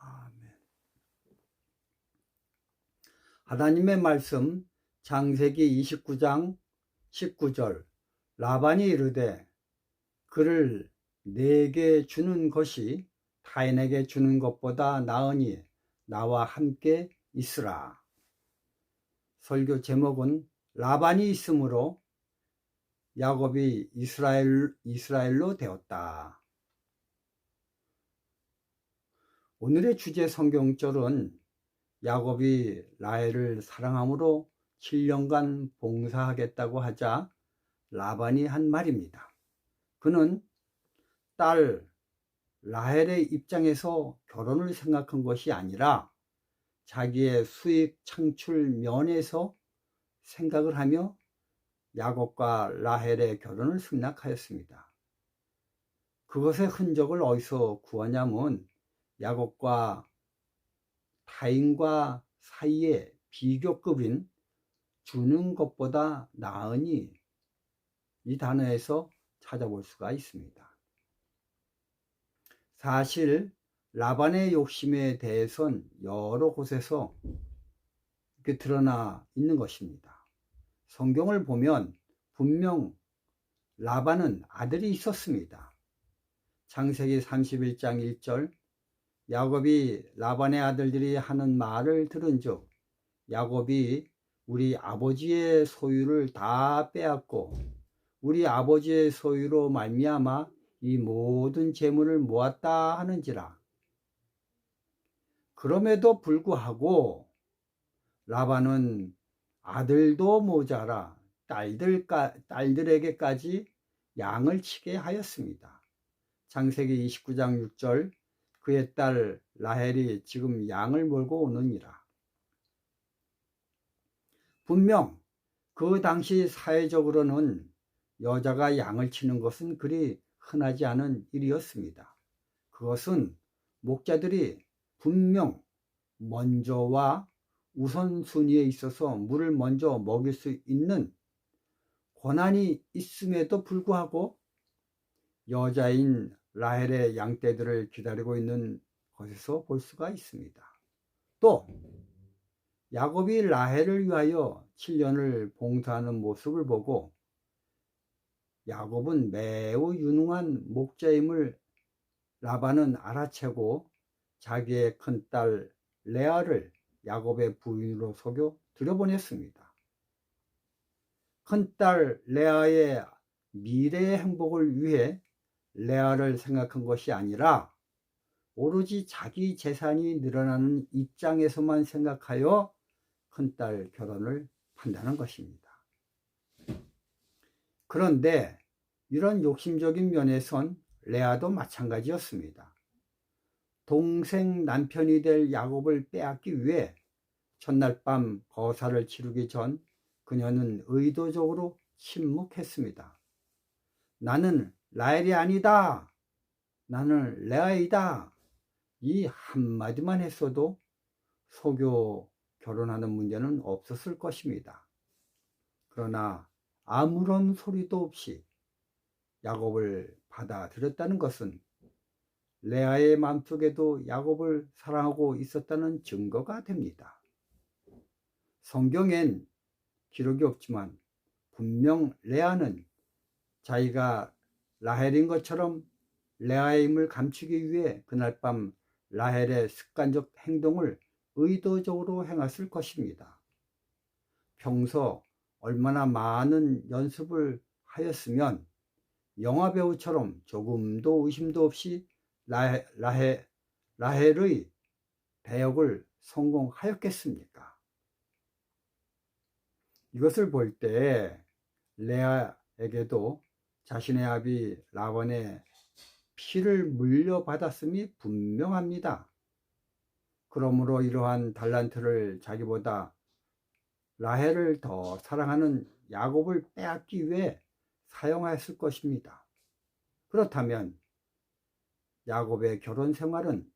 아멘. 하나님의 말씀 창세기 29장 19절 라반이 이르되 그를 내게 주는 것이 타인에게 주는 것보다 나으니 나와 함께 있으라. 설교 제목은 라반이 있으므로 야곱이 이스라엘로 되었다. 오늘의 주제 성경절은 야곱이 라헬을 사랑함으로 7년간 봉사하겠다고 하자 라반이 한 말입니다. 그는 딸 라헬의 입장에서 결혼을 생각한 것이 아니라 자기의 수익 창출 면에서 생각을 하며 야곱과 라헬의 결혼을 승낙하였습니다. 그것의 흔적을 어디서 구하냐면 야곱과 타인과 사이의 비교급인 주는 것보다 나으니 이 단어에서 찾아볼 수가 있습니다. 사실 라반의 욕심에 대해서는 여러 곳에서 이렇게 드러나 있는 것입니다. 성경을 보면 분명 라반은 아들이 있었습니다. 창세기 31장 1절 야곱이 라반의 아들들이 하는 말을 들은즉 야곱이 우리 아버지의 소유를 다 빼앗고 우리 아버지의 소유로 말미암아 이 모든 재물을 모았다 하는지라. 그럼에도 불구하고 라반은 아들도 모자라 딸들에게까지 양을 치게 하였습니다. 창세기 29장 6절 그의 딸 라헬이 지금 양을 몰고 오느니라. 분명 그 당시 사회적으로는 여자가 양을 치는 것은 그리 흔하지 않은 일이었습니다. 그것은 목자들이 분명 먼저와 우선순위에 있어서 물을 먼저 먹일 수 있는 권한이 있음에도 불구하고 여자인 라헬의 양떼들을 기다리고 있는 것에서 볼 수가 있습니다. 또 야곱이 라헬을 위하여 7년을 봉사하는 모습을 보고 야곱은 매우 유능한 목자임을 라반은 알아채고 자기의 큰딸 레아를 야곱의 부인으로 속여 들여보냈습니다. 큰딸 레아의 미래의 행복을 위해 레아를 생각한 것이 아니라 오로지 자기 재산이 늘어나는 입장에서만 생각하여 큰딸 결혼을 판단한 것입니다. 그런데 이런 욕심적인 면에선 레아도 마찬가지였습니다. 동생 남편이 될 야곱을 빼앗기 위해 첫날 밤 거사를 치르기 전 그녀는 의도적으로 침묵했습니다. 나는 라헬이 아니다. 나는 레아이다. 이 한마디만 했어도 속여 결혼하는 문제는 없었을 것입니다. 그러나 아무런 소리도 없이 야곱을 받아들였다는 것은 레아의 마음속에도 야곱을 사랑하고 있었다는 증거가 됩니다. 성경엔 기록이 없지만 분명 레아는 자기가 라헬인 것처럼 레아의 힘을 감추기 위해 그날 밤 라헬의 습관적 행동을 의도적으로 행했을 것입니다. 평소 얼마나 많은 연습을 하였으면 영화배우처럼 조금도 의심도 없이 라헬의 배역을 성공하였겠습니까? 이것을 볼 때 레아에게도 자신의 아비 라반의 피를 물려받았음이 분명합니다. 그러므로 이러한 달란트를 자기보다 라헬을 더 사랑하는 야곱을 빼앗기 위해 사용하였을 것입니다. 그렇다면 야곱의 결혼 생활은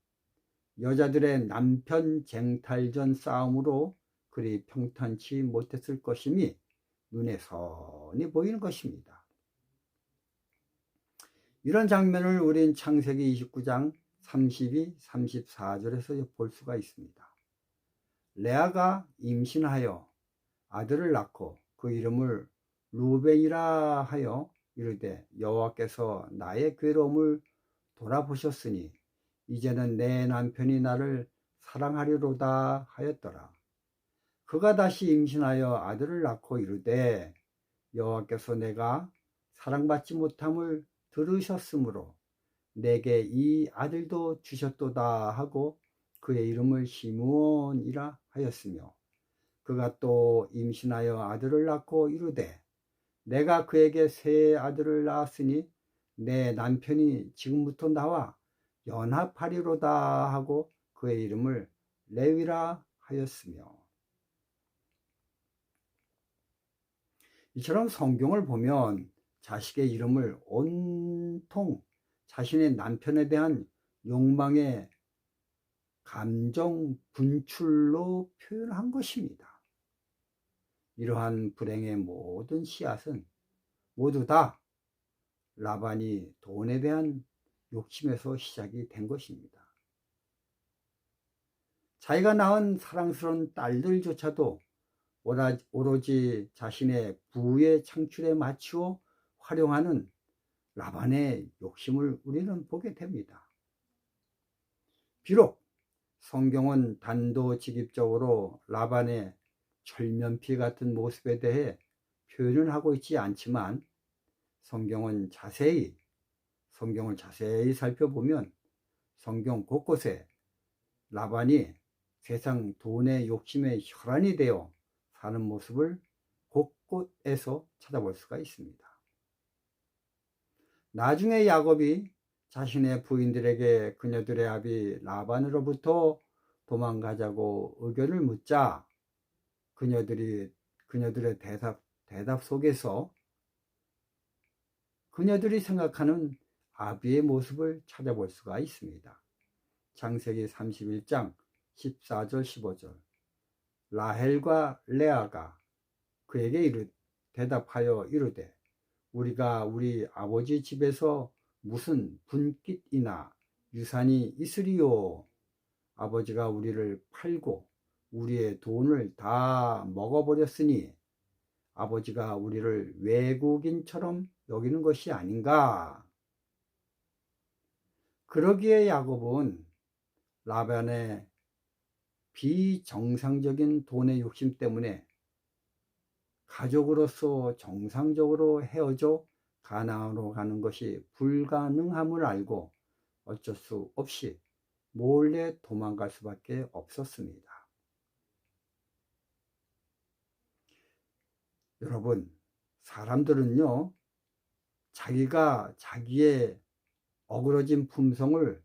여자들의 남편 쟁탈전 싸움으로 그리 평탄치 못했을 것임이 눈에 선히 보이는 것입니다. 이런 장면을 우린 창세기 29장 32, 34절에서 볼 수가 있습니다. 레아가 임신하여 아들을 낳고 그 이름을 루벤이라 하여 이르되 여호와께서 나의 괴로움을 돌아보셨으니 이제는 내 남편이 나를 사랑하리로다 하였더라. 그가 다시 임신하여 아들을 낳고 이르되 여호와께서 내가 사랑받지 못함을 들으셨으므로 내게 이 아들도 주셨도다 하고 그의 이름을 시므온이라 하였으며 그가 또 임신하여 아들을 낳고 이르되 내가 그에게 새 아들을 낳았으니 내 남편이 지금부터 나와 연합하리로다 하고 그의 이름을 레위라 하였으며 이처럼 성경을 보면 자식의 이름을 온통 자신의 남편에 대한 욕망의 감정 분출로 표현한 것입니다. 이러한 불행의 모든 씨앗은 모두 다 라반이 돈에 대한 욕심에서 시작이 된 것입니다. 자기가 낳은 사랑스러운 딸들조차도 오로지 자신의 부의 창출에 맞추어 활용하는 라반의 욕심을 우리는 보게 됩니다. 비록 성경은 단도직입적으로 라반의 철면피 같은 모습에 대해 표현을 하고 있지 않지만 성경을 자세히 살펴보면 성경 곳곳에 라반이 세상 돈의 욕심에 혈안이 되어 사는 모습을 곳곳에서 찾아볼 수가 있습니다. 나중에 야곱이 자신의 부인들에게 그녀들의 아비 라반으로부터 도망가자고 의견을 묻자 그녀들의 대답 속에서 그녀들이 생각하는 아비의 모습을 찾아볼 수가 있습니다. 창세기 31장 14절 15절 라헬과 레아가 그에게 대답하여 이르되 우리가 우리 아버지 집에서 무슨 분깃이나 유산이 있으리요. 아버지가 우리를 팔고 우리의 돈을 다 먹어버렸으니 아버지가 우리를 외국인처럼 여기는 것이 아닌가. 그러기에 야곱은 라반의 비정상적인 돈의 욕심 때문에 가족으로서 정상적으로 헤어져 가나안으로 가는 것이 불가능함을 알고 어쩔 수 없이 몰래 도망갈 수밖에 없었습니다. 여러분, 사람들은요, 자기가 자기의 어그러진 품성을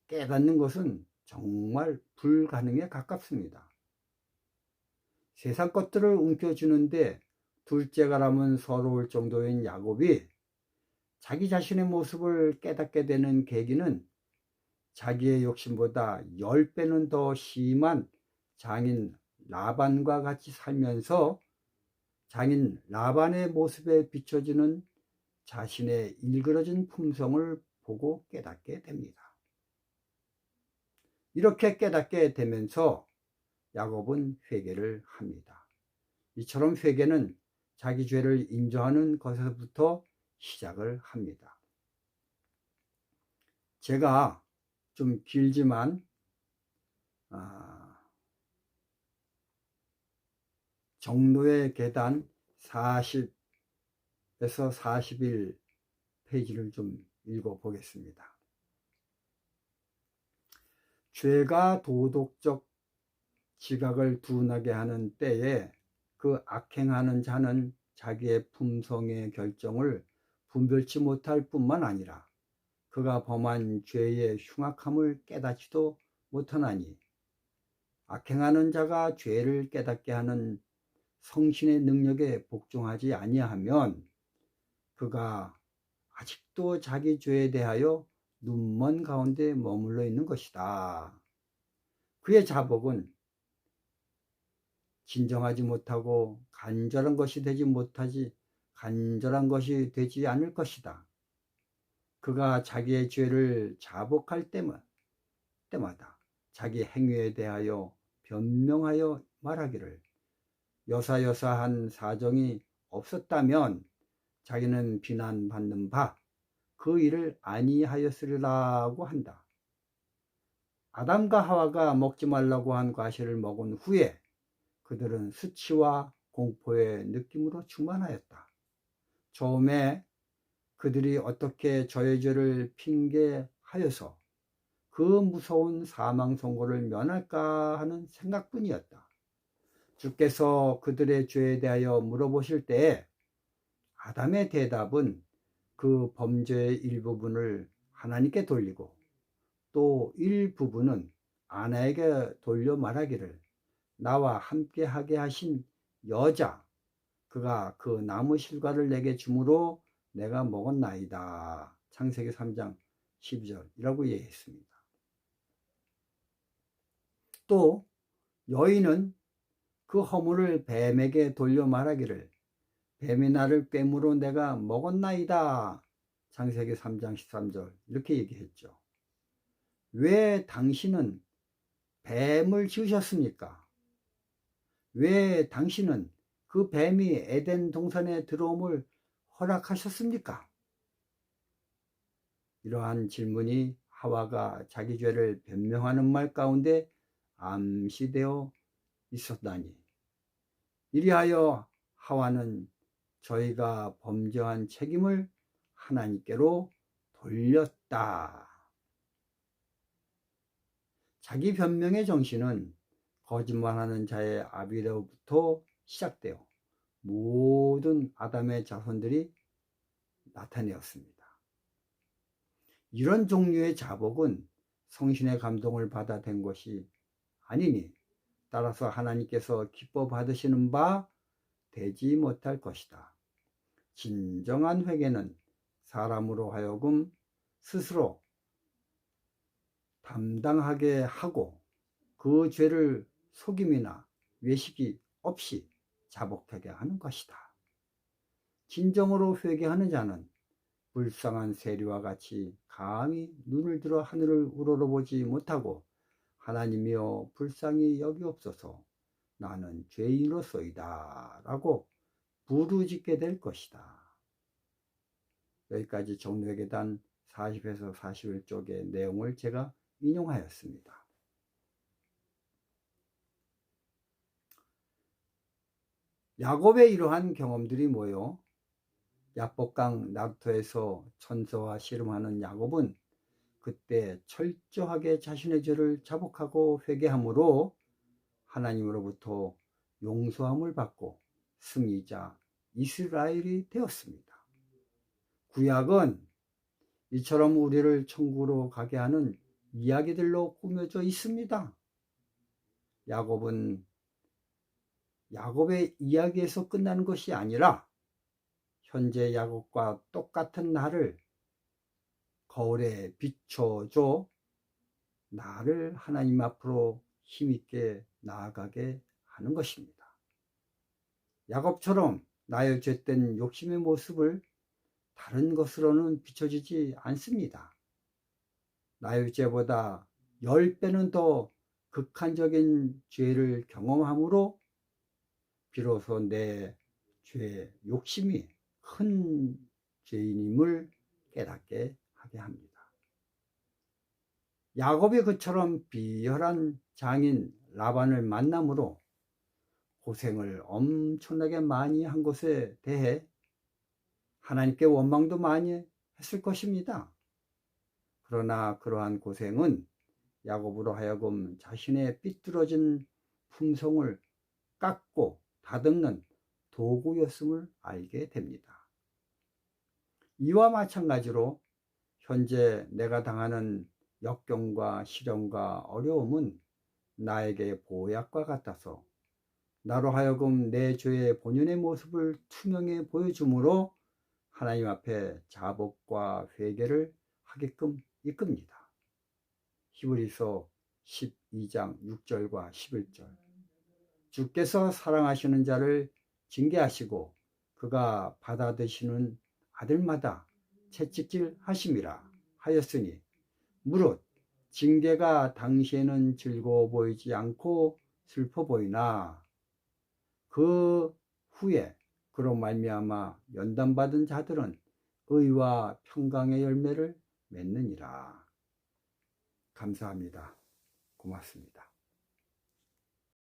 깨닫는 것은 정말 불가능에 가깝습니다. 세상 것들을 움켜쥐는데 둘째가라면 서러울 정도인 야곱이 자기 자신의 모습을 깨닫게 되는 계기는 자기의 욕심보다 10배는 더 심한 장인 라반과 같이 살면서 장인 라반의 모습에 비춰지는 자신의 일그러진 품성을 보고 깨닫게 됩니다. 이렇게 깨닫게 되면서 야곱은 회개를 합니다. 이처럼 회개는 자기 죄를 인정하는 것에서부터 시작을 합니다. 제가 좀 길지만 정로의 계단 40에서 41페이지를 좀 읽어보겠습니다. 죄가 도덕적 지각을 둔하게 하는 때에 그 악행하는 자는 자기의 품성의 결정을 분별치 못할 뿐만 아니라 그가 범한 죄의 흉악함을 깨닫지도 못하나니 악행하는 자가 죄를 깨닫게 하는 성신의 능력에 복종하지 아니하면 그가 아직도 자기 죄에 대하여 눈먼 가운데 머물러 있는 것이다. 그의 자복은 진정하지 못하고 간절한 것이 되지 않을 것이다. 그가 자기의 죄를 자복할 때마다 자기 행위에 대하여 변명하여 말하기를 여사여사한 사정이 없었다면 자기는 비난받는 바 그 일을 아니하였으리라고 한다. 아담과 하와가 먹지 말라고 한 과실을 먹은 후에 그들은 수치와 공포의 느낌으로 충만하였다. 처음에 그들이 어떻게 저의 죄를 핑계하여서 그 무서운 사망 선고를 면할까 하는 생각뿐이었다. 주께서 그들의 죄에 대하여 물어보실 때에 아담의 대답은 그 범죄의 일부분을 하나님께 돌리고 또 일부분은 아내에게 돌려 말하기를 나와 함께 하게 하신 여자 그가 그 나무 실과를 내게 주므로 내가 먹었나이다. 창세기 3장 12절이라고 얘기했습니다. 또 여인은 그 허물을 뱀에게 돌려 말하기를 뱀이 나를 꿰물어 내가 먹었나이다. 창세기 3장 13절 이렇게 얘기했죠. 왜 당신은 뱀을 지으셨습니까? 왜 당신은 그 뱀이 에덴 동산에 들어옴을 허락하셨습니까? 이러한 질문이 하와가 자기 죄를 변명하는 말 가운데 암시되어 있었다니 이리하여 하와는 저희가 범죄한 책임을 하나님께로 돌렸다. 자기 변명의 정신은 거짓말하는 자의 아비로부터 시작되어 모든 아담의 자손들이 나타내었습니다. 이런 종류의 자복은 성신의 감동을 받아 된 것이 아니니 따라서 하나님께서 기뻐 받으시는 바 되지 못할 것이다. 진정한 회개는 사람으로 하여금 스스로 담당하게 하고 그 죄를 속임이나 외식이 없이 자복하게 하는 것이다. 진정으로 회개하는 자는 불쌍한 세리와 같이 감히 눈을 들어 하늘을 우러러보지 못하고 하나님이여 불쌍히 여기옵소서 나는 죄인으로소이다 라고 부르짖게 될 것이다. 여기까지 정례계단 40에서 41쪽의 내용을 제가 인용하였습니다. 야곱의 이러한 경험들이 모여 야복강 나루토에서 천사와 씨름하는 야곱은 그때 철저하게 자신의 죄를 자복하고 회개함으로 하나님으로부터 용서함을 받고 승리자 이스라엘이 되었습니다. 구약은 이처럼 우리를 천국으로 가게 하는 이야기들로 꾸며져 있습니다. 야곱은 야곱의 이야기에서 끝나는 것이 아니라 현재 야곱과 똑같은 나를 거울에 비춰줘 나를 하나님 앞으로 힘있게 나아가게 하는 것입니다. 야곱처럼 나의 죄된 욕심의 모습을 다른 것으로는 비춰지지 않습니다. 나의 죄보다 10배는 더 극한적인 죄를 경험함으로 비로소 내 죄 욕심이 큰 죄인임을 깨닫게 하게 합니다. 야곱이 그처럼 비열한 장인 라반을 만남으로 고생을 엄청나게 많이 한 것에 대해 하나님께 원망도 많이 했을 것입니다. 그러나 그러한 고생은 야곱으로 하여금 자신의 삐뚤어진 품성을 깎고 다듬는 도구였음을 알게 됩니다. 이와 마찬가지로 현재 내가 당하는 역경과 시련과 어려움은 나에게 보약과 같아서 나로 하여금 내 죄의 본연의 모습을 투명히 보여주므로 하나님 앞에 자복과 회개를 하게끔 이끕니다. 히브리서 12장 6절과 11절 주께서 사랑하시는 자를 징계하시고 그가 받아드시는 아들마다 채찍질 하심이라 하였으니 무릇 징계가 당시에는 즐거워 보이지 않고 슬퍼 보이나 그 후에 그로 말미암아 연단받은 자들은 의와 평강의 열매를 맺느니라. 감사합니다. 고맙습니다.